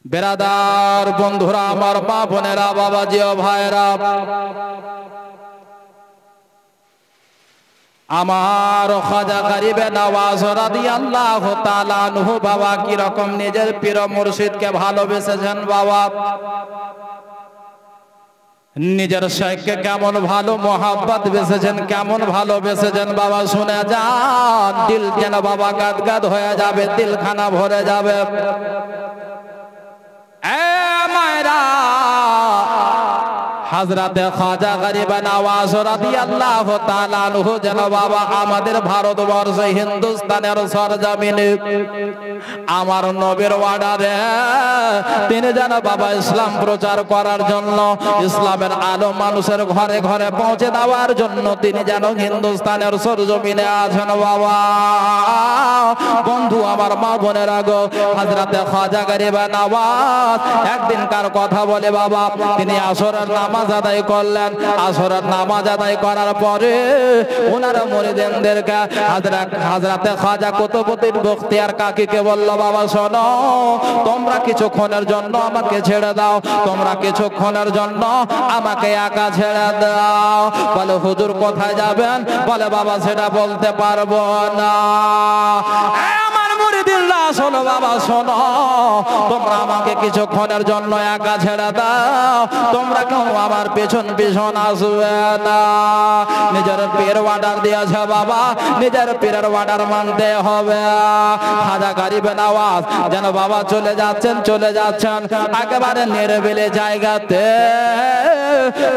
বেরাদার বন্ধুরা আমার, মা বোনেরা, বাবাজি ও ভাইরা, আমার খাজা গরিবে নওয়াজ রাদিয়াল্লাহু তাআলা আনহু বাবা কি রকম নিজের পীর মুর্শিদকে ভালোবেসেছেন বাবা, নিজের শেখকে কেমন ভালো মোহাব্বত বেসেছেন, কেমন ভালোবেসেছেন বাবা শুনে যান। দিল যেন বাবা গাদগাদ হয়ে যাবে, দিলখানা ভরে যাবে। হযরতে খাজা গরিবে নওয়াজ রাদিয়াল্লাহু তাআলা আনহু যেন বাবা আমাদের ভারতবর্ষ হিন্দুস্তানের সরজমিনে আমার নবীর অর্ডারে তিনি যেন বাবা ইসলাম প্রচার করার জন্য, ইসলামের আলো মানুষের ঘরে ঘরে পৌঁছে দেওয়ার জন্য তিনি যেন হিন্দুস্তানের সরজমিনে আছেন বাবা। বন্ধু আমার, মা বোনেরা গো, হযরতে খাজা গরিবে নওয়াজ একদিনকার কথা বলে বাবা, তিনি আসরের নামাজ আদায় করলেন। আসরের নামাজ আদায় করার পরে ওনার মুরিদদেরকে হযরতে খাজা কুতুবউদ্দিন বখতিয়ার কাকীকে বলল, বাবা শোনো, তোমরা কিছুক্ষণের জন্য আমাকে ছেড়ে দাও, তোমরা কিছুক্ষণের জন্য আমাকে একা ছেড়ে দাও। বলে হুজুর কোথায় যাবেন? বলে বাবা সেটা বলতে পারবো না। শোনো বাবা শোনো, তোমরা আমাকে কিছুক্ষণের জন্য একা ছেড়ে দাও, তোমরা কেউ আমার পেছন পেছন আসবে না। নিজের পীর অর্ডার দিয়েছে বাবা, নিজের পীরের অর্ডার মানতে হবে। খাজা গরিবে নওয়াজ যেন বাবা চলে যাচ্ছেন একেবারে নিরিবিলি জায়গাতে,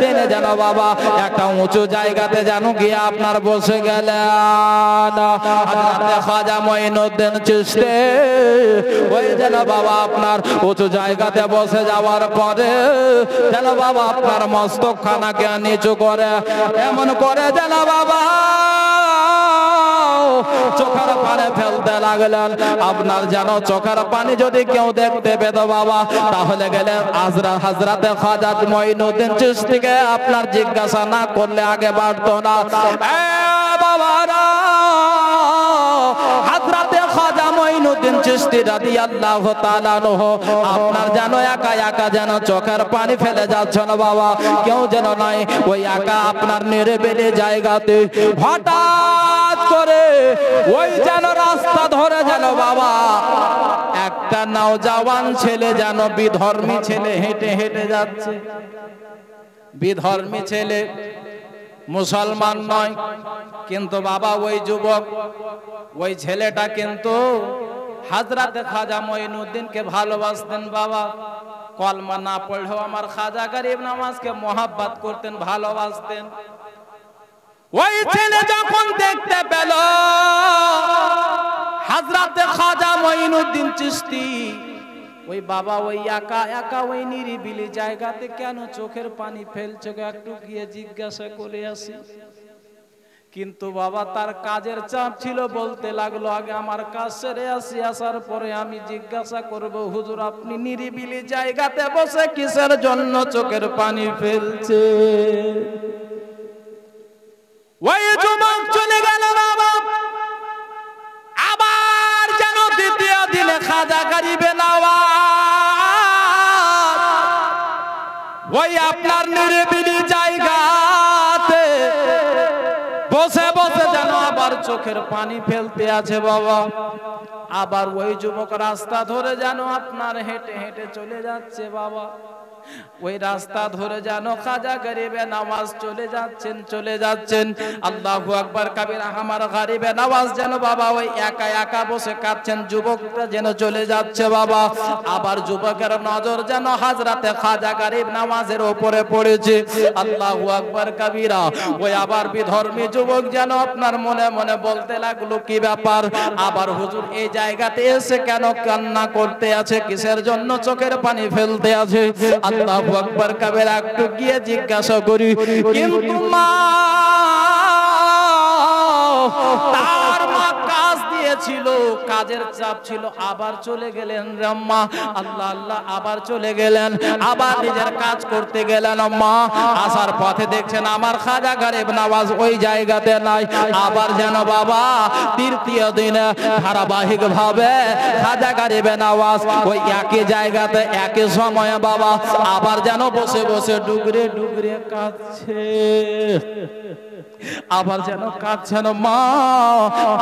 তিনি যেন বাবা একটা উঁচু জায়গাতে যেন গিয়ে আপনার বসে গেলেন। হযরতে খাজা মঈনুদ্দিন চিশতি ওই যেন বাবা আপনার উঁচু জায়গাতে বসে যাওয়ার পরে যেন বাবা আপনার মস্তকখানাকে নিচু করে এমন করে যেন বাবা চোখের পানি ফেলতে লাগলেন। আপনার যেন চোখের পানি যদি কেউ দেখতে পেত বাবা, তাহলে গেলে হযরতে খাজা মঈনুদ্দিন চিশতিকে আপনার জিজ্ঞাসা না করলে আগে বাড়তো না। বাবারা, হযরতে খাজা মঈনুদ্দিন চিশতি রাদিয়াল্লাহু তাআলা আনহু আপনার যেন একা একা যেন চোখের পানি ফেলে যাচ্ছেন বাবা, কেউ যেন নাই। ওই একা আপনার নিরিবিলি জায়গাতে হঠাৎ করে ওই যেন রাস্তা ধরে যেন বাবা একটা নওজওয়ান ছেলে যেন বিধর্মী ছেলে হেঁটে হেঁটে যাচ্ছে। বিধর্মী ছেলে, মুসলমান নয়, কিন্তু বাবা ওই যুবক, ওই ছেলেটা কিন্তু হযরতে খাজা মঈনুদ্দিনকে ভালোবাসতেন বাবা। কলমা না পড়লেও আমার খাজা গরিব নওয়াজকে মোহাব্বত করতেন, ভালোবাসতেন। ওই ছেলে যখন দেখতে পেল হযরতে খাজা মঈনুদ্দিন চিশতি ওই বাবা ওই একা একা ওই নিরিবিলি জায়গাতে কেন চোখের পানি ফেলছে, একটু গিয়ে জিজ্ঞাসা করে আসি। কিন্তু বাবা তার কাজের চাপ ছিল, বলতে লাগলো আগে আমার কাজ সেরে আসি, আসার পরে আমি জিজ্ঞাসা করব হুজুর আপনি নিরিবিলি জায়গাতে বসে কিসের জন্য চোখের পানি ফেলছে। ওই যুবক চলে গেল বাবা। আবার যেন দ্বিতীয় দিনে খাজা গরিবে নওয়াজ ওই আপনার নিরিবিলি জায়গাতে বসে বসে যেন আবার চোখের পানি ফেলতে আছে বাবা। আবার ওই যুবক রাস্তা ধরে যেন আপনার হেঁটে হেঁটে চলে যাচ্ছে বাবা। ওই রাস্তা ধরে যেন খাজা গরিবে নওয়াজ চলে যাচ্ছেন। আল্লাহু আকবার কাবীরা। আমার গরিবে নওয়াজ যেন বাবা ওই একা একা বসে কাঁদছেন, যুবকটা যেন চলে যাচ্ছে বাবা। আবার যুবকের নজর যেন হযরতে খাজা গরিব নওয়াজের উপরে পড়েছে। আল্লাহু আকবার কাবীরা। ওই আবার বিধর্মী যুবক যেন আপনার মনে মনে বলতে লাগলো কি ব্যাপার, আবার হুজুর এই জায়গাতে এসে কেন কান্না করতে আছে, কিসের জন্য চোখের পানি ফেলতে আছে। আল্লাহু আকবার কাবীরা। একটু গিয়ে জিজ্ঞাসা করি, কিন্তু মা তার মা কাজ দিয়ে গিয়েছিল, কাজের চাপ ছিল, আবার চলে গেলেন আম্মা। আল্লাহ আল্লাহ আবার চলে গেলেন, আবার নিজের কাজ করতে গেলেন আম্মা। আসার পথে দেখছেন আমার খাজা গরিব নওয়াজ ওই জায়গাতে নাই। আবার যেন বাবা তৃতীয় দিনে ধারাবাহিক ভাবে খাজা গরিব নওয়াজ ওই একই জায়গাতে একই সময়ে বাবা আবার যেন বসে বসে ডুগরে ডুগরে কাঁদছে। আবার যেন কাঁদছেন মা,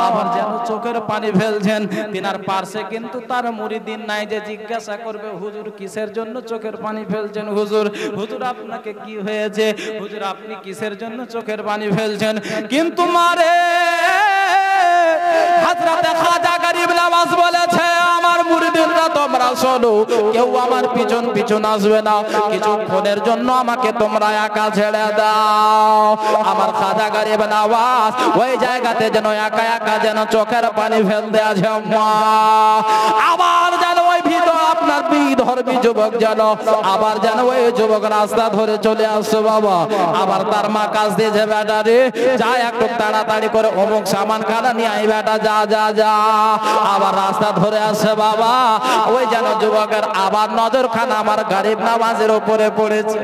আবার যেন চোখের পানি ফেলছেন। তিনার পার্শ্বে কিন্তু তার মুরিদিন নাই যে জিজ্ঞাসা করবে হুজুর কিসের জন্য চোখের পানি ফেলছেন, হুজুর হুজুর আপনাকে কি হয়েছে, হুজুর আপনি কিসের জন্য চোখের পানি ফেলছেন। কিন্তু মারে হযরত খাজা গরিব নওয়াজ বলেছে আমার মুরিদিনরা তোমরা শোনো, কেউ আমার পিছন পিছন আসবে না, কিছুক্ষণের জন্য আমাকে তোমরা একা ছেড়ে দাও। আমার খাজা গরিব নওয়াজ ওই জায়গাতে যেন একা একা যেন চোখের পানি ফেলতে আছে মা। আবার যেন ওই ভিতর আপনার বিধর্মী যুবক যেন আবার যেন ওই যুবক রাস্তা ধরে চলে আসছে বাবা। আবার তার মা কাজ দিয়েছে বেটা রে যা একটু তাড়াতাড়ি করে অমুক সামান খানা নিয়ে আই বেটা, যা যা যা। আবার রাস্তা ধরে আসছে বাবা, ওই যেন যুবকের আবার নজরখানা আমার গরিব নওয়াজের উপরে পড়েছে,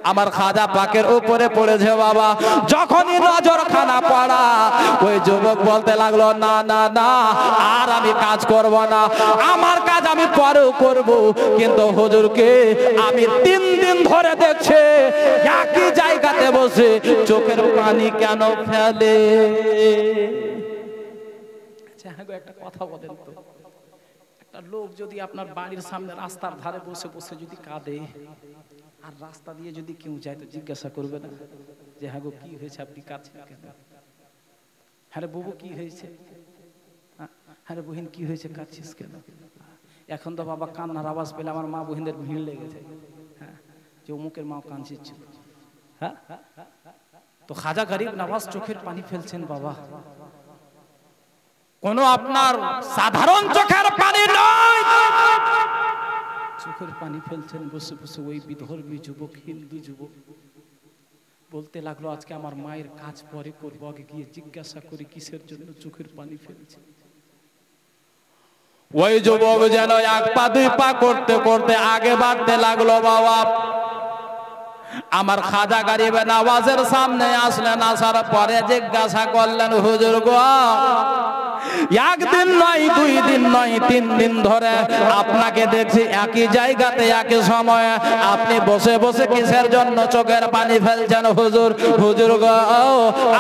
আমার খাজা পাকের উপরে পড়েছে বাবা। যখনই নজরখানা পড়া ওই যুবক বলতে লাগলো না না না আর আমি কাজ করব না, আমার কাজ আমি পরেও করব, কিন্তু হুজুরকে আমি 3 দিন ধরে দেখছে একই জায়গাতে বসে চোখের পানি কেন ফেলে। আচ্ছা একটা কথা বলেন তো, একটা লোক যদি আপনার বাড়ির সামনে রাস্তার ধারে বসে বসে যদি কাঁদে আর রাস্তা দিয়ে যদি কেউ যায় তো জিজ্ঞাসা করবে না যে হ্যাঁ গো কি হয়েছে, আপনি কাঁদছেন কেন? হ্যাঁ রে বাবু কি হয়েছে, হ্যাঁ রে বহিন কি হয়েছে, কাঁদছিস কেন? এখন তো বাবা কান্নার আওয়াজ পেলে আমার মা বহিনদের ভিড় লেগেছে, হ্যাঁ যে অমুকের মা কাঁদছিল। হ্যাঁ তো খাজা গরিব নওয়াজ চোখের পানি ফেলছেন বাবা, কোন আপনার সাধারণ চোখের পানি নয়, চোখের পানি ফেলছেন বসে বসে। ওই বিধর্মী যুবক হিন্দু যুবক বলতে লাগলো আজকে আমার মায়ের কাজ পরে করবো, আগে গিয়ে জিজ্ঞাসা করি কিসের জন্য চোখের পানি ফেলছে। ওই যুবক যেন 1 পা 2 পা করতে করতে আগে বাড়তে লাগলো বাবা। আমার খাজা গরিব নওয়াজের সামনে আসলেন, আসার পরে জিজ্ঞাসা করলেন হুজুর গো একদিন নয় 2 দিন নয় 3 দিন ধরে আপনাকে দেখছি একই জায়গাতে একই সময়ে, আপনি বসে বসে কিসের জন্য চোখের পানি ফেলছেন হুজুর? হুজুর গো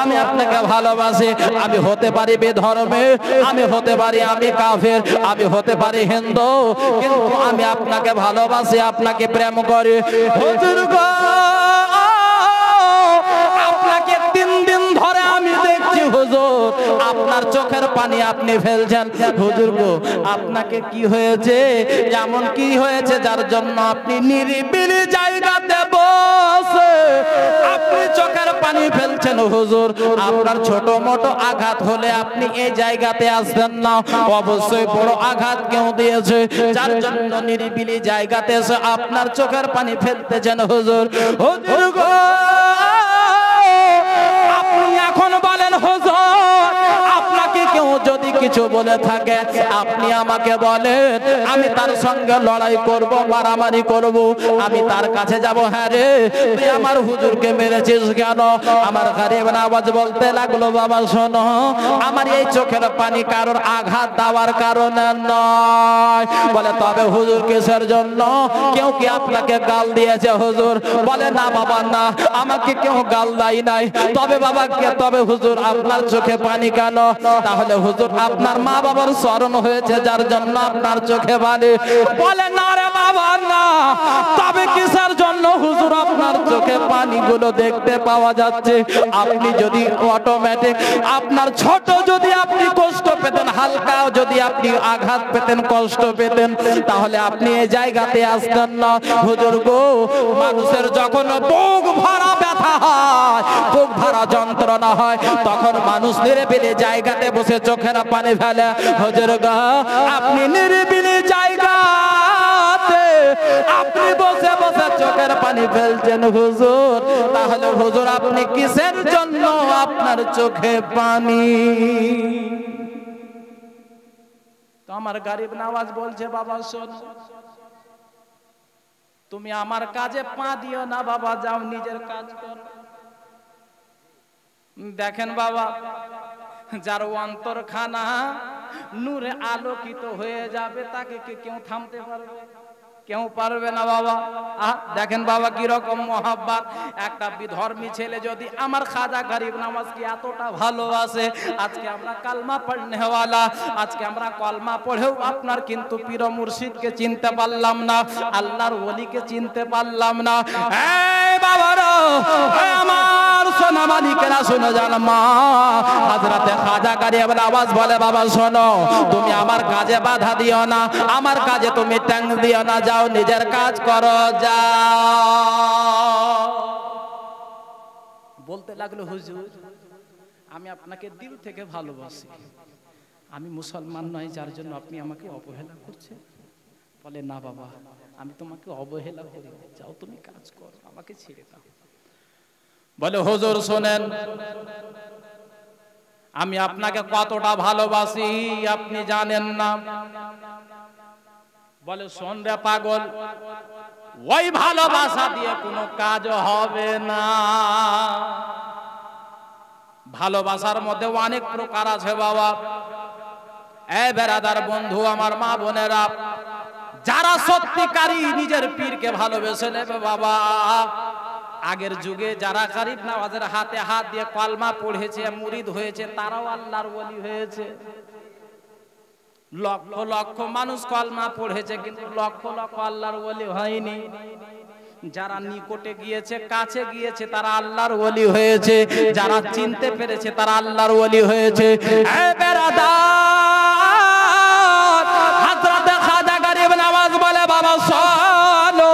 আমি আপনাকে ভালোবাসি, আমি হতে পারি বেধর্মে, আমি হতে পারি আমি কাফের, আমি হতে পারি হিন্দু, কিন্তু আমি আপনাকে ভালোবাসি, আপনাকে প্রেম করি। হুজুর গো আপনাকে 3 দিন ধরে আমি দেখছি হুজুর, আপনার চোখের পানি আপনি ফেলছেন। হুজুর গো আপনাকে কি হয়েছে, এমন কি হয়েছে যার জন্য আপনি নিরিবিলি জায়গাতে বসে আপনি চোখের পানি ফেলছেন? হুজুর আপনার ছোট মোটো আঘাত হলে আপনি এই জায়গাতে আসবেন না, অবশ্যই বড় আঘাত কেউ দিয়েছে যার জন্য নিরিবিলি জায়গাতে এসে আপনার চোখের পানি ফেলতেছেন হুজুর। হুজুর গো আপনি এখন বলেন হুজুর আপনাকে কেউ যদি কিছু বলে থাকে আপনি আমাকে বলেন, আমি তার সঙ্গে লড়াই করব, মারামারি করব, আমি তার কাছে যাব। হ্যাঁ রে তুই আমার হুজুরকে মেরেছিস কেন? আমার গরিব নওয়াজ বলতে লাগলো বাবা শোনো, আমার এই চোখের পানি কারোর আঘাত দেওয়ার কারণে নয়। বলে তবে হুজুর কিসের জন্য? কেউ কি আপনাকে গাল দিয়েছে হুজুর? বলে না বাবা না, আমাকে কেউ গাল দেয় নাই, তবে বাবা তবে হুজুর আপনার চোখে পানি কেন? তাহলে হুজুর আপনার মা বাবার স্মরণ হয়েছে যার জন্য আপনার চোখে পানি। বলে না রে বাবা না, তবে কিসের জন্য হুজুর আপনার চোখে পানিগুলো দেখতে পাওয়া যাচ্ছে? আপনি যদি অটোমেটিক আপনার ছোট যদি আপনি কষ্ট পেতেন, হালকা যদি আপনি আঘাত পেতেন, কষ্ট পেতেন, তাহলে আপনি এই জায়গাতে আসতেন না। হুজুর গো মানুষের যখন বুক ভরা ব্যথা হয়, বুক ভরা যন্ত্রণা হয়, তখন মানুষ নিরিবিলি জায়গাতে বসে চোখের পানি ফেলে। হুজুর গো আপনি নিরিবিলি জায়গাতে আপনি বসে বসে চোখের পানি ফেলছেন হুজুর, তাহলে হুজুর আপনি কিসের জন্য আপনার চোখে পানি? তো আমার গরিব নওয়াজ বলছে বাবা শোন, তুমি আমার কাজে পা দিও না বাবা, যাও নিজের কাজ করো। দেখেন বাবা, যার অন্তরখানা নূরে আলোকিত হয়ে যাবে তাকে কেউ থামতে পারবে? কেউ পারবে না বাবা। দেখেন বাবা কি রকম মোহাব্বত। একটা বিধর্মী ছেলে যদি আমার খাজা গরিব নওয়াজকে এতটা ভালোবাসে, আজকে আমরা কালমা পড়নেওয়ালা, আজকে আমরা কলমা পড়েও আপনার কিন্তু পীর মুর্শিদকে চিনতে পারলাম না, আল্লাহর ওলিকে চিনতে পারলাম না। এই বাবারা, আমার সোনা মালিকেরা শুনে যান, মা হযরতে খাজা গরিব নওয়াজ বলে বাবা শোনো, তুমি আমার কাজে বাধা দিও না, আমার কাজে তুমি ট্যাং দিও না, যাও নিজের কাজ করো যাও। বলতে লাগলো হুজুর আমি আপনাকে দিল থেকে ভালোবাসি, আমি মুসলমান নই যার জন্য আপনি আমাকে অবহেলা করছেন। বলে না বাবা, আমি তোমাকে অবহেলা করি, যাও তুমি কাজ করো, আমাকে ছেড়ে দাও। বলে হুজুর শোনেন, আমি আপনাকে কতটা ভালোবাসি আপনি জানেন না। বলে শোন রে পাগল, ওই ভালোবাসা দিয়ে কোনো কাজ হবে না। ভালোবাসার মধ্যে অনেক প্রকার আছে বাবা। এই বেরাদার বন্ধু, আমার মা বোনেরা, যারা সত্যিকারী নিজের পীরকে ভালোবেসে নেবে বাবা, আগের যুগে যারা গরিব নওয়াজের হাতে হাত দিয়ে কলমা পড়েছে, মুরিদ হয়েছে, তারাও আল্লাহর ওলি হয়েছে। লক্ষ লক্ষ মানুষ কলমা পড়েছে, কিন্তু লক্ষ লক্ষ আল্লাহর ওলি হয়নি। যারা নিকটে গিয়েছে, কাছে গিয়েছে, তারা আল্লাহর ওলি হয়েছে। যারা চিনতে পেরেছে তারা আল্লাহর ওলি হয়েছে। এই বেরাদার, হযরতে খাজা গরিব নওয়াজ বলে বাবা শোনো,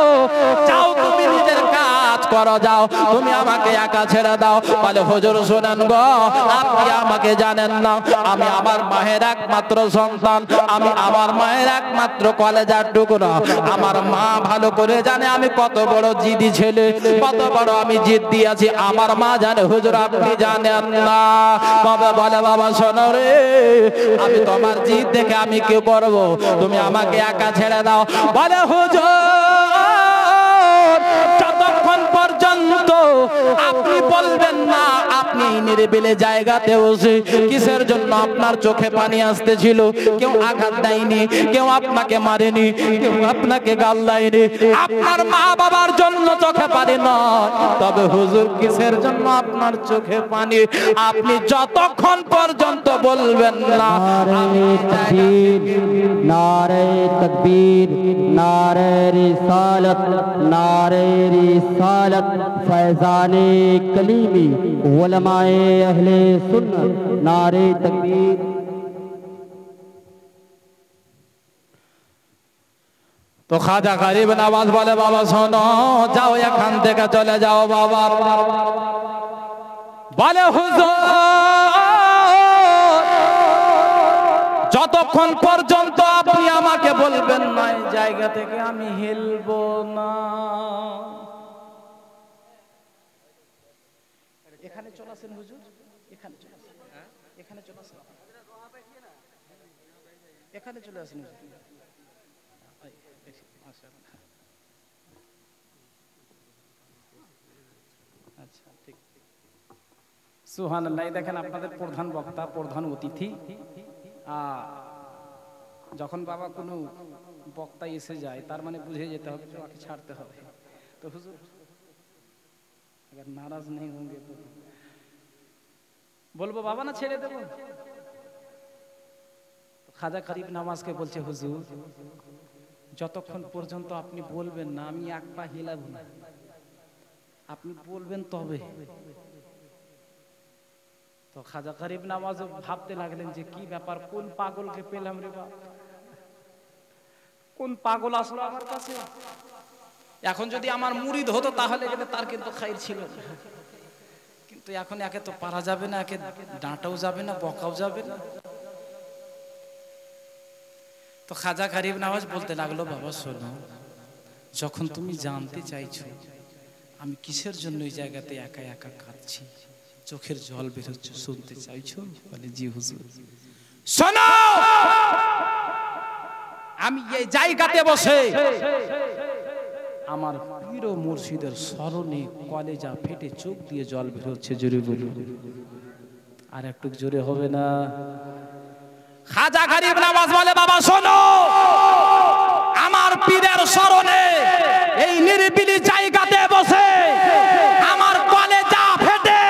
যাও তুমি নিজের কাজ করো, যাও তুমি আমাকে একা ছেড়ে দাও। বলে হুজুর শোনেন গো, আপনি আমাকে জানেন না, আমি আমার মায়ের একমাত্র সন্তান, আমি আমার মায়ের একমাত্র কলেজার টুকরা। আমার মা ভালো করে জানে আমি কত বড় জিদি ছেলে, কত বড় আমি জিদ্দি আছি, আমার মা জানে, হুজুর আপনি জানেন না। বাবা বলে বাবা শোনো রে, আমি তোমার জিদ দেখে আমি কি করব, তুমি আমাকে একা ছেড়ে দাও। বলে হুজুর যতক্ষণ পর্যন্ত আপনি বলবেন না, আপনি নিরিবিলি জায়গাতে বসে কিসের জন্য আপনার চোখে পানি আসতেছিল? কেউ আঘাত দেয়নি, কেউ আপনাকে মারেনি, কেউ আপনাকে গাল দেয়নি, আপনার মা বাবার জন্য চোখে পানি নয়। তবে হুজুর কিসের জন্য আপনার চোখে পানি? আপনি যতক্ষণ পর্যন্ত বলবেন না। নারে তাকবীর, নারে রিসালত, নারে রিসালত, ফয়জানে কলিমি, উলামায়ে আহলে সুন্নাত, নারে তাকবীর। তো খাজা গরিব নওয়াজ বলে বাবা শোনো, যাও এখান থেকে চলে যাও বাবা। বলে হুজুর যতক্ষণ পর্যন্ত আপনি আমাকে বলবেন না, এই জায়গা থেকে আমি হিলবো না। এখানে চলে আসেন হুজুর, এখানে চলে আসেন, এখানে চলে আসেন, এখানে চলে আসেন। আচ্ছা ঠিক, সুবহানাল্লাহ। দেখেন আপনাদের প্রধান বক্তা, প্রধান অতিথি, যখন বাবা কোনো বক্তা এসে যায় তার মানে বুঝে যেতে হবে যে ওকে ছাড়তে হবে। তো হুজুর अगर नाराज नहीं होंगे तो বলবো বাবা না ছেড়ে দেব। খাজা গরিব নওয়াজকে বলছে হুজুর যতক্ষণ পর্যন্ত আপনি বলবেন না আমি এক পা হিলাবো না, আপনি বলবেন তবে। তো খাজা গরিব নওয়াজ ভাবতে লাগলেন যে কি ব্যাপার, কোন পাগলকে পেলাম রে বাপ, কোন পাগল আসলো আমার কাছে। এখন যদি আমার মুরিদ হতো তাহলে তার কিন্তু খাইর ছিল, কিন্তু এখন একে তো পারা যাবে না, একে ডাঁটাও যাবে না, বকাও যাবে না। তো খাজা গরিব নওয়াজ বলতে লাগলো বাবা শোনো, যখন তুমি জানতে চাইছো আমি কিসের জন্য এই জায়গাতে একা একা কাঁদছি, চোখের জল বেরোচ্ছে, শুনতে চাইছো? বলে জি হুজুর। শোনো, আমি এই জায়গাতে বসে আমার পীর ও মুর্শিদের স্মরণে কলেজা ফেটে চোখ দিয়ে জল বের হচ্ছে। জোরে বলুন, আর একটু জোরে হবে না? খাজা গরিব নওয়াজ বলে, বাবা শোনো, আমার পীরের স্মরণে এই নিরিবিলি জায়গাতে বসে আমার কলেজা ফেটে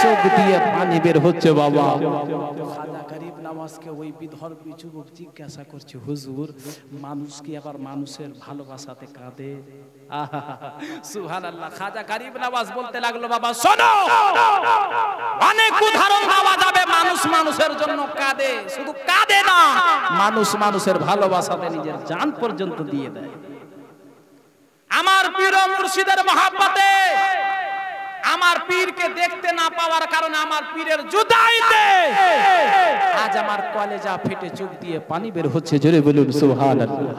চোখ দিয়ে পানি বের হচ্ছে। বাবা খাজা গরিব নওয়াজকে ওই বিধর্মী যুবক জিজ্ঞাসা করছে, হুজুর, মানুষ কি আবার মানুষের ভালোবাসাতে কাঁদে? সুবহানাল্লাহ। খাজা গরিব নওয়াজ বলতে লাগলো, বাবা শোনো, অনেক উদাহরণ পাওয়া যাবে মানুষ মানুষের জন্য কাঁদে, শুধু কাঁদে না, মানুষ মানুষের ভালোবাসাতে নিজের জান পর্যন্ত দিয়ে দেয়। আমার পীর ও মুর্শিদের মহব্বতে, আমার পীরকে দেখতে না পাওয়ার কারণে, আমার পীরের জুদাইতে আজ আমার কলেজা ফেটে চোখ দিয়ে পানি বের হচ্ছে। জোরে বলুন সুবহানাল্লাহ।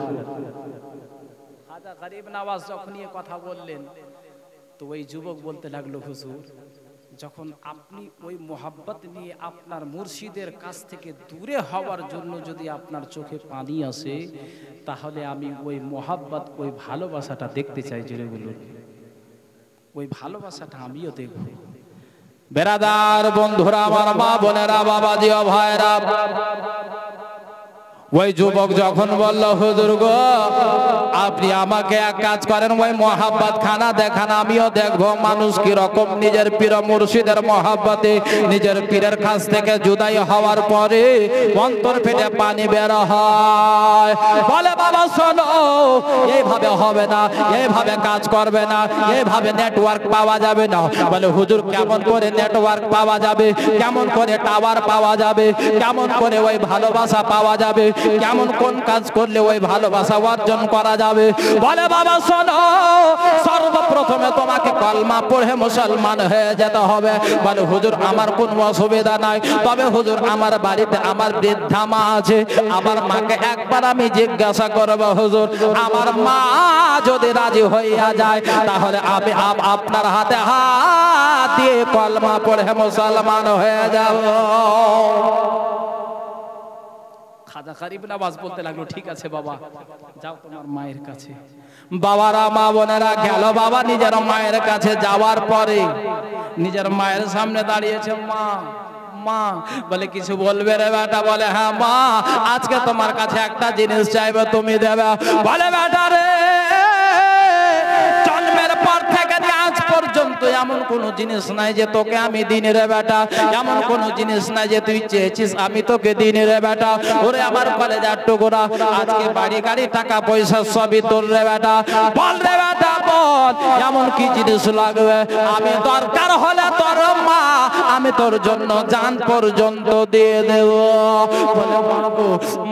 খাজা গরিব নওয়াজ যখন এই কথা বললেন, তো ওই যুবক বলতে লাগলো, হুজুর, যখন আপনি ওই মোহাব্বত নিয়ে আপনার মুর্শিদের কাছ থেকে দূরে হওয়ার জন্য যদি আপনার চোখে পানি আসে, তাহলে আমি ওই মোহাব্বত, ওই ভালোবাসাটা দেখতে চাই। জোরে বলুন, ওই ভালোবাসাটা আমিও দেখব। বেরাদার বন্ধুরা, আমার মা বোনেরা, বাবাজি ও ভাইরা, ওই যুবক যখন বলল, হুজুর গো, আপনি আমাকে এক কাজ করেন, ওই মোহাব্বত খানা দেখান, আমিও দেখবো মানুষ কি রকম নিজের পীর মুর্শিদের মোহাব্বতে নিজের পীরের কাছ থেকে জুদাই হওয়ার পরে অন্তর ফেটে পানি বের হয়। বলে, বাবা শোনো, এইভাবে হবে না, এইভাবে কাজ করবে না, এইভাবে নেটওয়ার্ক পাওয়া যাবে না। বলে, হুজুর, কেমন করে নেটওয়ার্ক পাওয়া যাবে, কেমন করে টাওয়ার পাওয়া যাবে, কেমন করে ওই ভালোবাসা পাওয়া যাবে, কেমন কোন কাজ করলে ওই ভালোবাসা অর্জন করা যাবে? বলে, বাবা শোনো, সর্বপ্রথমে তোমাকে কলমা পড়ে মুসলমান হয়ে যেতে হবে। বলে, হুজুর, আমার কোন অসুবিধা নাই, তবে হুজুর, আমার বাড়িতে আমার বৃদ্ধা মা আছে, আমার মাকে একবার আমি জিজ্ঞাসা করব, হুজুর, আমার মা যদি রাজি হইয়া যায়, তাহলে আমি আপনার হাতে হাত দিয়ে কলমা পড়ে মুসলমান হয়ে যাব। খাজা গরিব নওয়াজ বলতে লাগলো, ঠিক আছে বাবা, যাও তোমার মায়ের কাছে। বাবারা, মা বোনেরা, গেল বাবা নিজের মায়ের কাছে। যাওয়ার পরে নিজের মায়ের সামনে দাঁড়িয়েছে। মা, মা, বলে, কিছু বলবে রে বেটা? বলে, হ্যাঁ মা, আজকে তোমার কাছে একটা জিনিস চাইবে, তুমি দেবে। বলে, বেটা রে, জন্মের পর থেকে আজ পর্যন্ত এমন কোন জিনিস নাই যে তোকে আমি দিনে রে বেটা, এমন কোন জিনিস নাই যে তুই চেয়েছিস আমি তোকে দিনে রে বেটা। ওরে আমার কলেজার টুকরা, আজকে বাড়ি গাড়ি টাকা পয়সা সবই তোর রে বেটা। বল রে বেটা, বল, এমন কি জিনিস লাগবে? আমি দরকার হলে তোর মা, আমি তোর জন্য জান পর্যন্ত দিয়ে দেব। বলে, বাবু,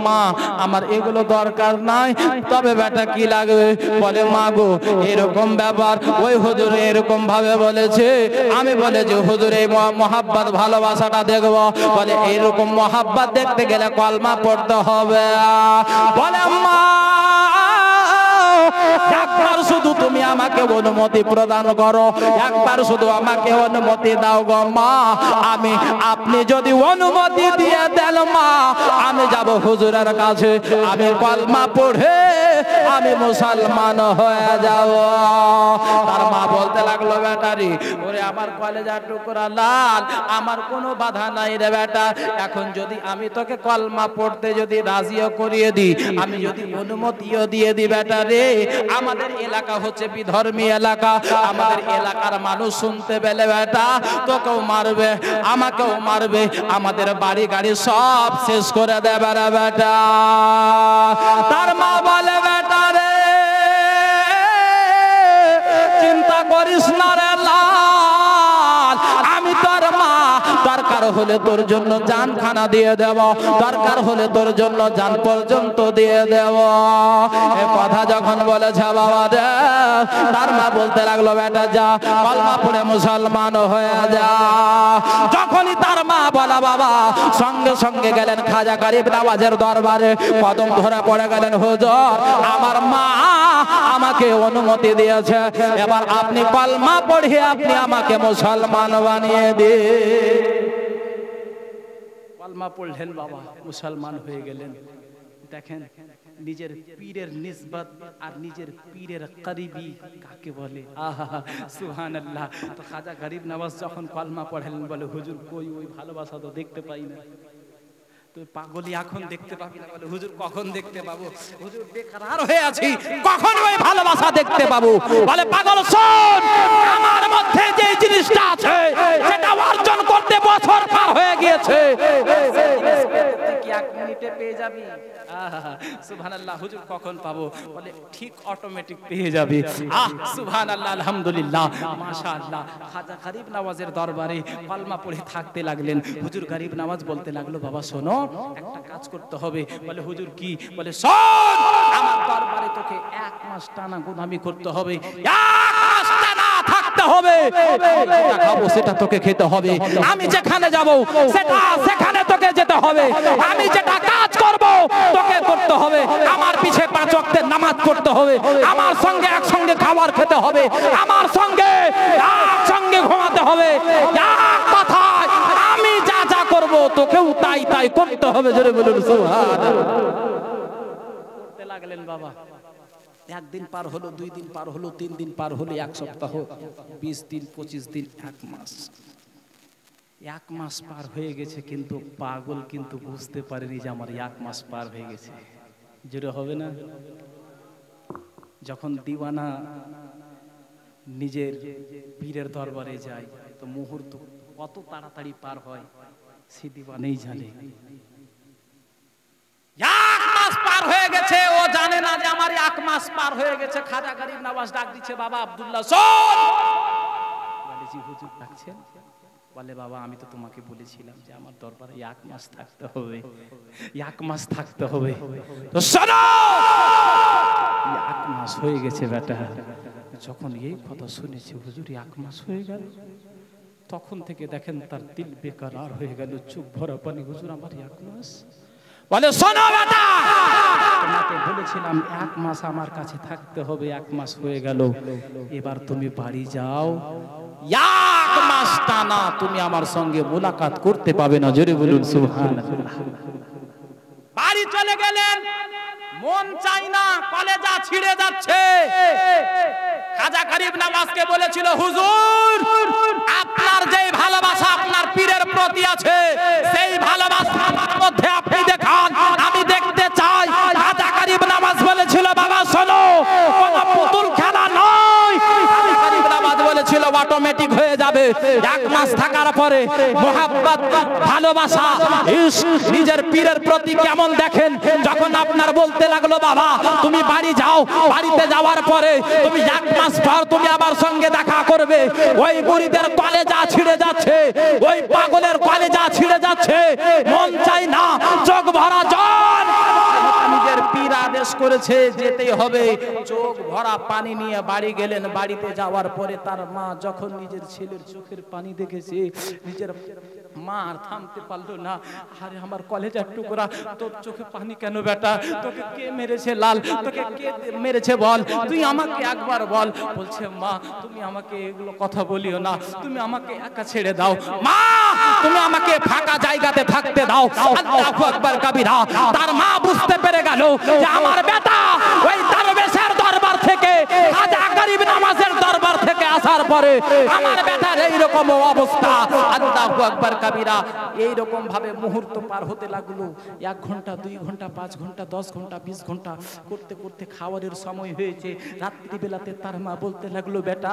মা, আমার এগুলো দরকার নাই, তবে বেটা কি লাগবে? বলে, মা গো, এরকম ব্যাপার, ওই হুজুর এরকম ভাবে বলেছে, আমি বলেছি হুজুর এই মোহাব্বত ভালোবাসাটা দেখবো। বলে, এইরকম মোহাব্বত দেখতে গেলে কলমা পড়তে হবে। বলে, মা, একবার শুধু তুমি আমাকে অনুমতি প্রদান করো, একবার শুধু আমাকে অনুমতি দাও গো মা। আপনি যদি অনুমতি দিয়ে দেন মা, আমি যাব হুজুরের কাছে, আমি কলমা পড়ে আমি মুসলমান হয়ে যাব। তার মা বলতে লাগলো, বেটারি, ওরে আমার কলেজার টুকরা লাল, আমার কোনো বাধা নাই রে বেটা। এখন যদি আমি তোকে কলমা পড়তে যদি রাজিও করিয়ে দিই, আমি যদি অনুমতিও দিয়ে দিই বেটা রে, আমাদের এলাকা হচ্ছে বিধর্মী এলাকা, আমাদের এলাকার মানুষ শুনতে পেলে বেটা তোকেও মারবে, আমাকেও মারবে, আমাদের বাড়ি গাড়ি সব শেষ করে দেবে রে বেটা। তার মা বলে, বেটা রে, চিন্তা করিস না রে লাল, আমি তোর মা, দরকার হলে তোর জন্য জান খানা দিয়ে দেব, দরকার হলে তোর জন্য জান পর্যন্ত দিয়ে দেব। এই কথা যখন বলেছে বাবা রে, তার মা বলতে লাগলো, বেটা যা, কলমা পড়ে মুসলমান হয়ে যা। যখনই তার মা বলা বাবা, সঙ্গে সঙ্গে গেলেন খাজা গরিব নওয়াজের দরবারে, কদম ধরে পড়ে গেলেন, হুজুর, আমার মা আমাকে অনুমতি দিয়েছে, এবার আপনি কলমা পড়িয়ে আপনি আমাকে মুসলমান বানিয়ে দিন। কলমা পড়লেন বাবা, মুসলমান হয়ে গেলেন। দেখেন নিজের পীরের নিসবত আর নিজের পীরের করিবি কাকে বলে। আহা সুবহানাল্লাহ। তো খাজা গরিব নওয়াজ যখন কলমা পড়লেন বলে হুজুর কই ওই ভালোবাসা তো দেখতে পাই না। তুই পাগলি এখন দেখতে পাবি না, বলে হুজুর কখন দেখতে পাবো? হুজুর বেকরার হয়ে আছি, কখন ওই ভালোবাসা দেখতে পাবো? বলে পাগল শোন, আমার মধ্যে যে জিনিসটা আছে সেটা অর্জন করতে বছর পার হয়ে গিয়েছে, কি এক মিনিটে পেয়ে যাবি? সুবহানাল্লাহ। হুজুর কখন পাবো? বলে ঠিক অটোমেটিক পেয়ে যাবে। সুবহানাল্লাহ, আলহামদুলিল্লাহ, মাশাআল্লাহ। খাজা গরিব নওয়াজের দরবারে কলমা পড়ে থাকতে লাগলেন। হুজুর গরিব নওয়াজ বলতে লাগলো বাবা শোনো, একটা কাজ করতে হবে। বলে হুজুর কি? বলে শোন, আমার দরবারে তোকে 1 মাস টানা গোলামি করতে হবে, 1 মাস টানা থাকতে হবে, যেটা খাবো সেটা তোকে খেতে হবে, আমি যেখানে যাব সেটা সেখানে তোকে যেতে হবে, আমি যেটা কাজ করব তোকে করতে হবে, আমার পিছে 5 ওয়াক্তের নামাজ পড়তে হবে, আমার সঙ্গে একসঙ্গে খাবার খেতে হবে, আমার সঙ্গে একসঙ্গে ঘুমাতে হবে, এক কথায় আমি যা যা করব তোকেও তাই তাই করতে হবে। জোরে বলুন সুবহানাল্লাহ। করতে লাগলেন বাবা। 1 দিন পার হলো, 2 দিন পার হলো, 3 দিন পার হলো, 1 সপ্তাহ, 20 দিন, 25 দিন, 1 মাস। 1 মাস পার হয়ে গেছে, কিন্তু পাগল কিন্তু বুঝতে পারেনি যে আমার 1 মাস পার হয়ে গেছে। জোরে হবে না? যখন দিওয়ানা নিজের পীরের দরবারে যায় তো মুহূর্ত কত তাড়াতাড়ি পার হয় সে দিওয়ানাই জানে। 1 মাস পার হয়ে গেছে, ও জানে না যে আমার 1 মাস পার হয়ে গেছে। খাজা গরিব নওয়াজ ডাক দিচ্ছে, বাবা আব্দুল্লাহ শোন। বলে জি হুজুর ডাকছেন? বলে বাবা আমি তো তোমাকে বলেছিলাম যে আমার দরবারে 1 মাস থাকতে হবে, 1 মাস থাকতে হবে। তো শোনো, 1 মাস হয়ে গেছে বেটা। যখন এই কথা শুনেছি হুজুর 1 মাস হয়ে গেল, তখন থেকে দেখেন তার দিল বেকরার হয়ে গেল, চোখ ভরা পানি। হুজুর আমার 1 মাস? বলে শোনো বেটা, তোমাকে বলেছিলাম 1 মাস আমার কাছে থাকতে হবে, 1 মাস হয়ে গেল, এবার তুমি বাড়ি যাও, 1 মাস টানা তুমি আমার সঙ্গে মুলাকাত করতে পাবে না। জোরে বলুন সুবহানাল্লাহ। বাড়ি চলে গেলেন, মন চাই না, কলেজা ছিঁড়ে যাচ্ছে। খাজা গরিব নওয়াজকে বলেছিল হুজুর আপনার যেই ভালোবাসা আপনার পীরের প্রতি আছে সেই ভালোবাসা আমার মধ্যে আপনি দেখান, আমি দেখতে চাই। খাজা গরিব নওয়াজ বলেছিল বাবা শোনো, কোনো পুতুল খেলা নয়। খাজা গরিব নওয়াজ বলেছিল অটোমেটিক হয়ে যাবে। 1 মাস থাকার পরে মোহাব্বত, ভালোবাসা, ইশক নিজের পীরের প্রতি কেমন দেখেন। যখন আপনার বলতে লাগলো বাবা তুমি বাড়ি যাও, বাড়িতে যাওয়ার পরে তুমি 1 মাস পর তুমি আমার সঙ্গে দেখা করবে, ওই মুরিদের কলেজা ছিঁড়ে যাচ্ছে, ওই পাগলের কলেজা ছিঁড়ে যাচ্ছে, মন চাই না, চোখ ভরা জল। নিজের পীর আদেশ করেছে যেতেই হবে, চোখ ভরা পানি নিয়ে বাড়ি গেলেন। বাড়িতে যাওয়ার পরে তার মা যখন নিজের ছেলের চোখের পানি দেখেছে, নিজের মা আর থামতে পারলো না। আরে আমার কলেজার টুকরা, তোর চোখে পানি কেন বেটা? তোকে কে মেরেছে লাল? তোকে কে মেরেছে বল, তুই আমাকে একবার বল। বলছে মা তুমি আমাকে এগুলো কথা বলিও না, তুমি আমাকে একা ছেড়ে দাও, মা তুমি আমাকে ফাঁকা জায়গাতে থাকতে দাও। আল্লাহু আকবার কাবীরা। তার মা বুঝতে পেরে গেল যে আমার বেটা ওই দরবেশের দরবার থেকে, খাজা গরিব নওয়াজের দরবার থেকে আসার পরে আমার বেটার এইরকম অবস্থা। আল্লাহু আকবার কাবীরা। এইরকম ভাবে মুহূর্ত পার হতে লাগলো। 1 ঘন্টা, 2 ঘন্টা, 5 ঘন্টা, 10 ঘন্টা, 20 ঘন্টা করতে করতে খাওয়ারের সময় হয়েছে। রাত্রি বেলাতে তার মা বলতে লাগলো বেটা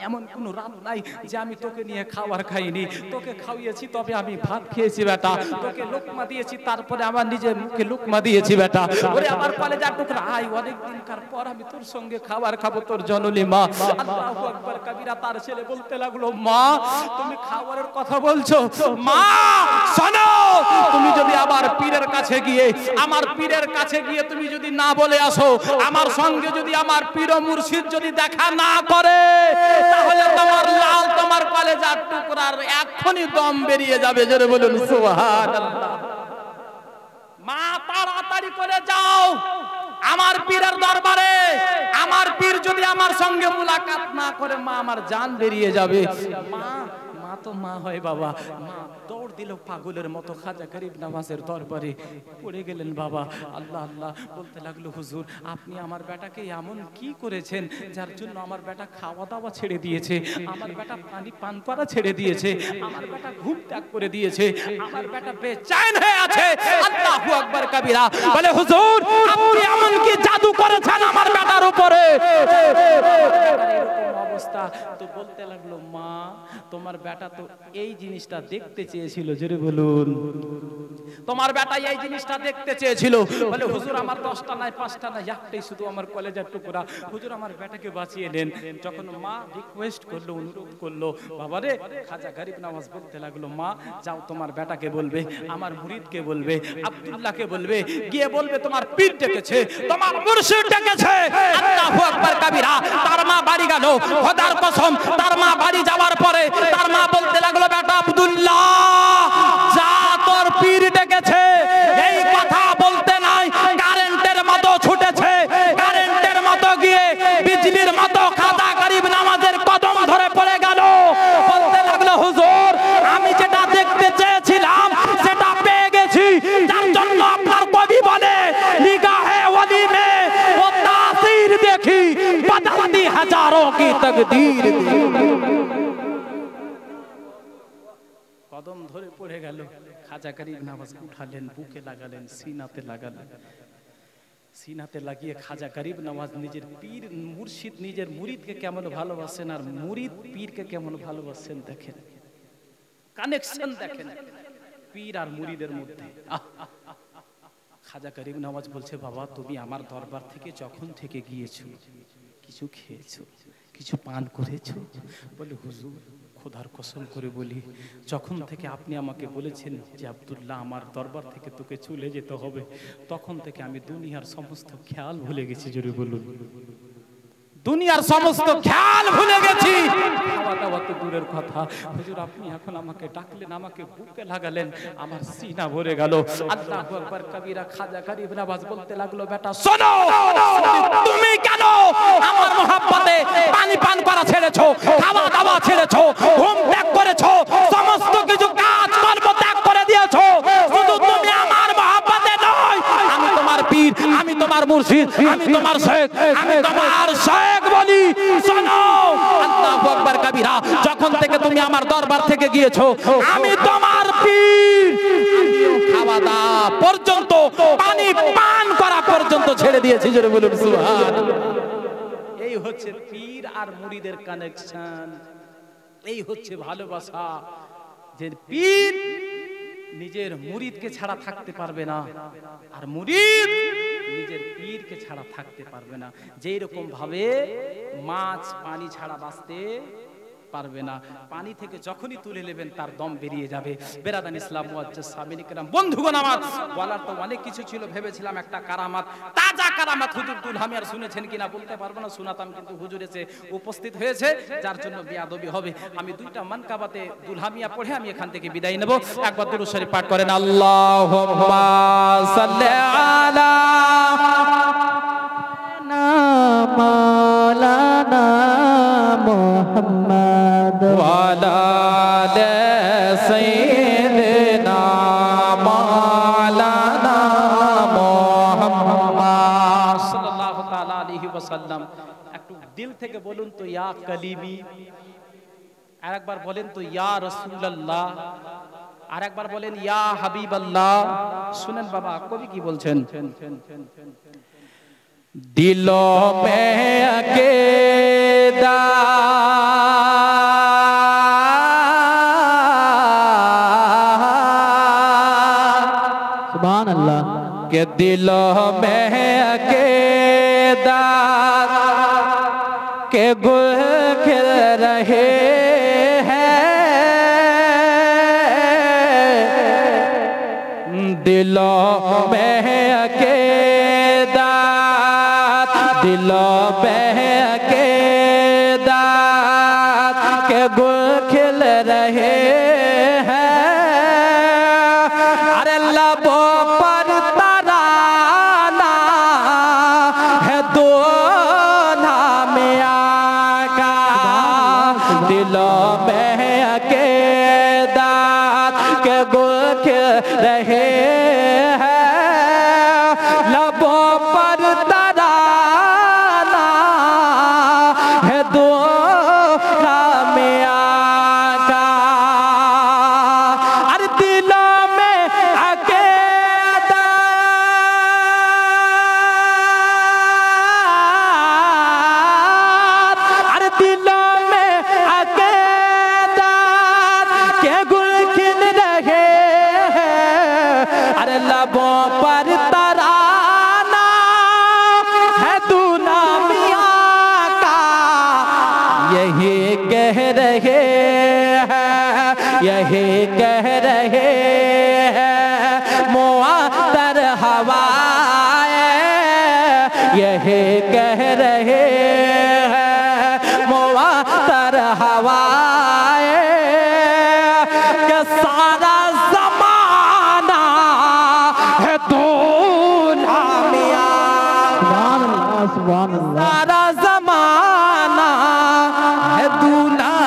এমন কোন রাত নাই যে আমি তোকে নিয়ে খাবার খাইনি, তোকে খাইয়েছি তবে আমি ভাত খেয়েছি বেটা, তোকে লোকমা দিয়েছি তারপরে আমার নিজের মুখে লোকমা দিয়েছি বেটা। ওরে আমার কলেজার টুকরা আয়, অনেক দিনকার পর আমি তোর সঙ্গে খাবার খাবো, তোর জননী মা। আল্লাহু আকবার কাবীরা। তার ছেলে বলতে লাগলো মা তুমি খাবারের কথা বলছো, মা শোনো তুমি যদি আমার পীরের কাছে গিয়ে, আমার পীরের কাছে গিয়ে তুমি যদি না বলে আসো, আমার সঙ্গে যদি আমার পীর মুর্শিদ যদি দেখা না করে, তাহলে তোমার লাল তোমার কলেজার টুকরার এখনই দম বেরিয়ে যাবে। জোরে বলুন সুবহানাল্লাহ। মা তাড়াতাড়ি করে যাও আমার পীরের দরবারে, আমার পীর যদি আমার সঙ্গে মুলাকাত না করে মা আমার জান বেরিয়ে যাবে। মা মা তো মা হয় বাবা। মা দৌড় দিল পাগলের মতো খাজা গরিব নওয়াজের দরবারে, পড়ে গেলেন বাবা। আল্লাহ আল্লাহ বলতে লাগলো, হুজুর আপনি আমার বেটাকে এমন কি করেছেন যার জন্য আমার বেটা খাওয়া দাওয়া ছেড়ে দিয়েছে, আমার বেটা পানি পান করা ছেড়ে দিয়েছে, আমার বেটা ঘুম ত্যাগ করে দিয়েছে, আমার বেটা বেচैन হয়ে আছে। আল্লাহু আকবার কবিরা। বলে হুজুর আপনি এমন কি জাদু করেছেন আমার বেটার উপরে? এরকম অবস্থা। তো বলতে লাগলো, মা তোমার বেটা তো এই জিনিসটা দেখতে চেয়েছিল। জোরে বলুন। তোমার বেটা এই জিনিসটা দেখতে চেয়েছিল। বলে হুজুর আমার 10টা নাই 5টা নাই, একটাই শুধু আমার কলেজের টুকরা, হুজুর আমার বেটাকে বাঁচিয়ে নেন। যখন মা রিকোয়েস্ট করলো, অনুরোধ করলো, বাবা রে, খাজা গরিব নওয়াজ বলতে লাগলো, মা যাও তোমার বেটাকে বলবে, আমার মুরিদকে বলবে, আব্দুল্লাহকে বলবে, গিয়ে বলবে তোমার পীর ডেকেছে, তোমার মুর্শিদ ডেকেছে। আল্লাহু আকবার কবিরা। তার মা বাড়ি গেল, খোদার কসম তার মা বাড়ি যাওয়ার পরে তার মা বলতে লাগলো, বেটা আব্দুল্লাহ যা তোর পীর ডেকেছে। এই কথা বলতে নাই কারেন্টের মতো ছুটেছে, কারেন্টের মতো গিয়ে বিজলির মতো খাজা গরিব নওয়াজের কদম ধরে পড়ে গেল। বলতে লাগলো, হুজুর আমি যেটা দেখতে চেয়েছিলাম সেটা পেয়ে গেছি। যার জন্য আপনার কবি বলে, নিগাহে ওলি মে ও তাসির দেখি, বদলতি হাজারোं की तकदीर। কদম ধরে পড়ে গেল। খাজা গরিব নওয়াজ উঠালেন, বুকে লাগালেন, সিনাতে লাগালেন। সিনাতে লাগিয়ে খাজা গরিব নওয়াজ নিজের পীর মুর্শিদ, নিজের মুরিদকে কেমন ভালোবাসেন আর মুরিদ পীরকে কেমন ভালোবাসেন দেখেন, কানেকশন দেখেন পীর আর মুরিদের মধ্যে। খাজা গরিব নওয়াজ বলছে, বাবা তুমি আমার দরবার থেকে যখন থেকে গিয়েছো কিছু খেয়েছো, কিছু পান করেছো? বলে হুজুর খোদার কসম করে বলি, যখন থেকে আপনি আমাকে বলেছেন যে আব্দুল্লাহ আমার দরবার থেকে তোকে চলে যেতে হবে, তখন থেকে আমি দুনিয়ার সমস্ত খেয়াল ভুলে গেছি। জোরে বলুন। দুনিয়ার সমস্ত খেয়াল ভুলে গেছি। খাওয়া দাওয়া তো দূরের কথা, হুজুর আপনি এখন আমাকে ডাকলেন, আমাকে বুকে লাগালেন, আমার সিনা ভরে গেল। আল্লাহু আকবার কবিরা। খাজা গরিব নওয়াজ বলতে লাগলো, বেটা শোনো, তুমি কেন আমার মহব্বতে পানি পান করা ছেড়েছো, খাওয়া দাওয়া ছেড়েছো, ঘুম ত্যাগ করেছো, সমস্ত কিছু কাজ কর্ম ত্যাগ করে দিয়েছো? শুধু তুমি আমার মহব্বতে নয়, আমি তোমার পীর, আমি তোমার মুর্শিদ, আমি তোমার শেখ, আমি তোমার শেখ বলি। শোনো, আল্লাহু আকবার কবিরা। যখন থেকে তুমি আমার দরবার থেকে গিয়েছো, আমি তোমার পীর। খাওয়া দাওয়া পর্যন্ত, পানি পান করা পর্যন্ত ছেড়ে দিয়েছি। জোরে বলুন সুবহানাল্লাহ। এই হচ্ছে পীর আর মুরিদের কানেকশন, এই হচ্ছে ভালোবাসা। যে পীর নিজের মুরিদকে ছাড়া থাকতে পারবে না, আর মুরিদ নিজের পীরকে ছাড়া থাকতে পারবে না। যেই রকম ভাবে মাছ পানি ছাড়া বাঁচতে পারবে না, পানি থেকে যখনই তুলে নেবেন তার দম বেরিয়ে যাবে। বেরাদান ইসলাম মুআজ্জাজ সামিনী কেরাম, বন্ধুগণ আমার, বলার তো অনেক কিছু ছিল, ভেবেছিলাম একটা কারামাত, তাজা কারামাত হুজুর দুলহামি আর শুনেছেন কিনা বলতে পারবো না, শোনাতাম, কিন্তু হুজুর এসে উপস্থিত হয়েছে যার জন্য বেয়াদবি হবে। আমি দুইটা মানকাবাতে দুলহামিয়া পড়ে আমি এখান থেকে বিদায় নেব। একবার দুরূদ শরীফ পাঠ করেন, আল্লাহুম্মা সাল্লি আলা মাওলানা মুহাম্মদ ওয়ালা আলি সাইয়্যিদিনা মাওলানা মুহাম্মদ সাল্লাল্লাহু তাআলা আলাইহি ওয়াসাল্লাম। একটু দিল থেকে বলুন তো, ইয়া কালিমি। আর একবার বলেন তো, ইয়া রাসূলুল্লাহ। আর একবার বলেন, ইয়া হাবিবাল্লাহ। শুনেন বাবা কবি কি বলছেন, दिलों में अकेदा सुभान अल्लाह। के दिलों में अकेदा के गुल खिल रहे हैं, दिलों में अकेदा, दिलों में अकेदा के गुल खिल रहे हैं। अरे लबों पर तराना है दो नाम आका, दिलों में अकेदा कह रहे हैं, यही कह रहे हैं मुअत्तर हवाए, यही कह रहे हैं मुअत्तर हवाए कि सारा ज़माना है दूल्हा मियां, सुभान अल्लाह। सारा ज़माना है दूल्हा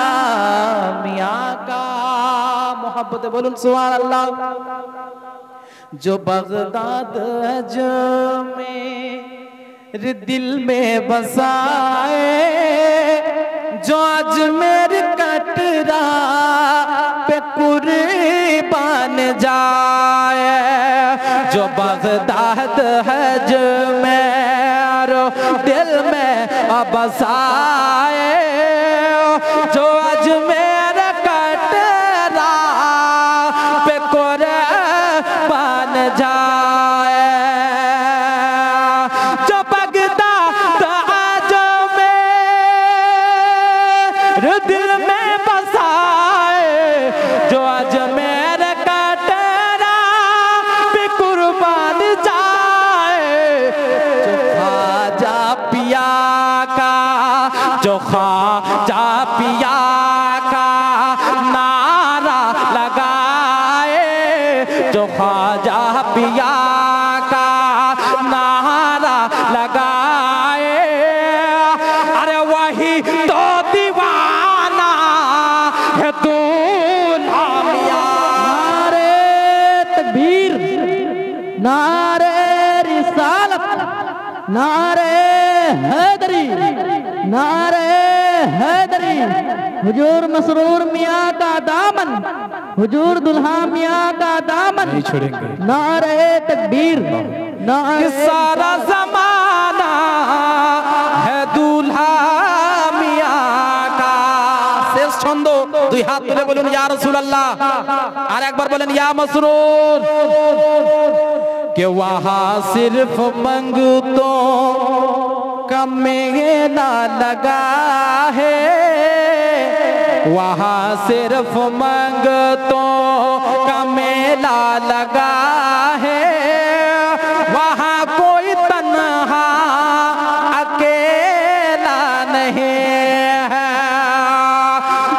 मियां का। मोहब्बत बोलूं सुभान अल्लाह। जो बगदाद अजमेर दिल में बसाए, जो अजमेर कटरा पे कुर्बान जाए, जो बगदाद अजमेर दिल में बसाए, जो अजमेर कटरा पे कुर्बान जाए, जो बगदाद अजमेर दिल में बसाए, जो अजमेर कटरा पे कुर्बान जाए, जो ख्वाजा पिया का, जो ख्वाजा पिया का नारा लगाए, जो ख्वाजा पिया का नारा लगाए, अरे वही तो दीवाना है दूल्हा मियां। नारे तकबीर, नारे रिसालत, नारे हैदरी, नारे हैदरी। हुजूर मसरूर मियाँ का दामन, हुजूर दुल्हा मियाँ का दामन नहीं छोड़ेंगे। नारे तकबीर, नारे सारा ज़माना है दूल्हा मियां का। শেষ ছন্দ, দুই হাত তুলে বলুন ইয়া রাসূলুল্লাহ, আর একবার বলেন ইয়া মসরুর। कि वहाँ सिर्फ मंगतों का मेला लगा है, वहाँ सिर्फ मंगतों का मेला लगा है, वहाँ कोई तन्हा अकेला नहीं है,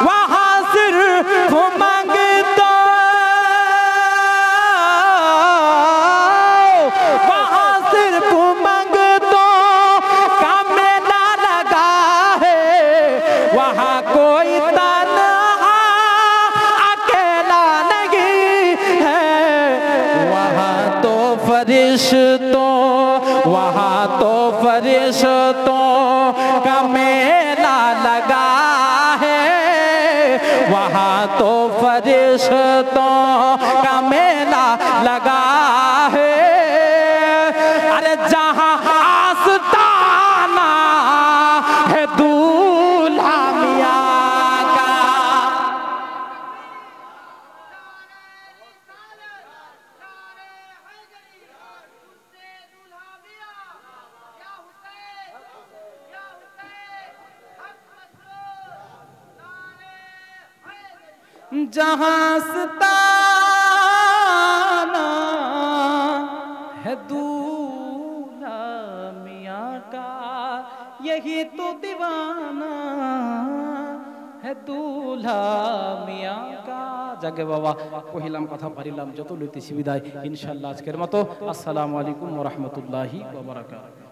वहाँ सिर्फ मंगतों, वहाँ सिर्फ मंगतों का मेला लगा है, वहाँ कोई तन्हा अकेला नहीं है, वहाँ तो फरिश्तों, वहाँ तो फरिश्तों का मेला लगा है, वहाँ तो फरिश्तों का मेला लगा है, अरे जहाँ आस्ताना है दूल्हा मियां का। जहाँ आस्ताना है दूल्हा मियां का, यही तो दीवाना है दूल्हा मियां का। जागे बाबा কহিলাম কথা পারিলাম, যত লইতেছি বিদায় ইনশাআল্লাহ। আজকের মতো আসসালামু আলাইকুম ওয়া রাহমাতুল্লাহি ওয়া বারাকাতুহু।